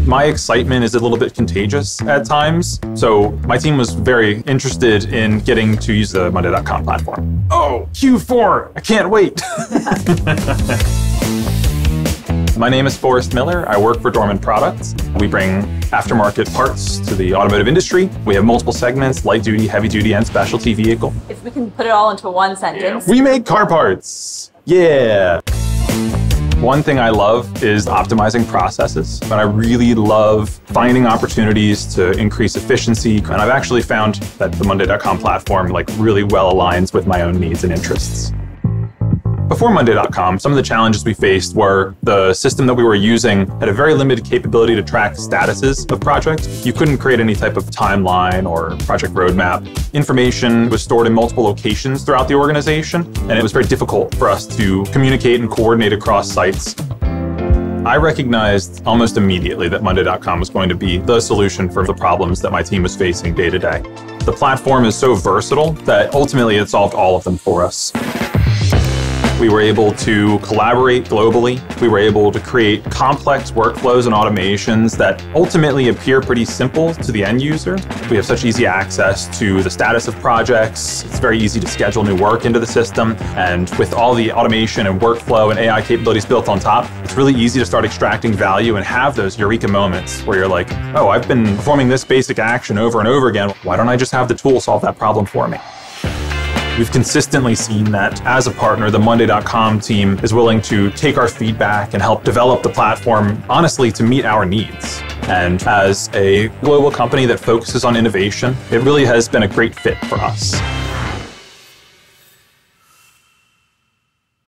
My excitement is a little bit contagious at times, so my team was very interested in getting to use the monday.com platform. Oh, Q4, I can't wait. My name is Forrest Miller. I work for Dorman Products. We bring aftermarket parts to the automotive industry. We have multiple segments: light duty, heavy duty, and specialty vehicle. If we can put it all into one sentence. We make car parts. Yeah. One thing I love is optimizing processes, and I really love finding opportunities to increase efficiency. And I've actually found that the monday.com platform really well aligns with my own needs and interests. Before monday.com, some of the challenges we faced were the system that we were using had a very limited capability to track statuses of projects. You couldn't create any type of timeline or project roadmap. Information was stored in multiple locations throughout the organization, and it was very difficult for us to communicate and coordinate across sites. I recognized almost immediately that monday.com was going to be the solution for the problems that my team was facing day to day. The platform is so versatile that ultimately it solved all of them for us. We were able to collaborate globally. We were able to create complex workflows and automations that ultimately appear pretty simple to the end user. We have such easy access to the status of projects. It's very easy to schedule new work into the system. And with all the automation and workflow and AI capabilities built on top, it's really easy to start extracting value and have those eureka moments where you're like, oh, I've been performing this basic action over and over again. Why don't I just have the tool solve that problem for me? We've consistently seen that as a partner, the monday.com team is willing to take our feedback and help develop the platform, honestly, to meet our needs. And as a global company that focuses on innovation, it really has been a great fit for us.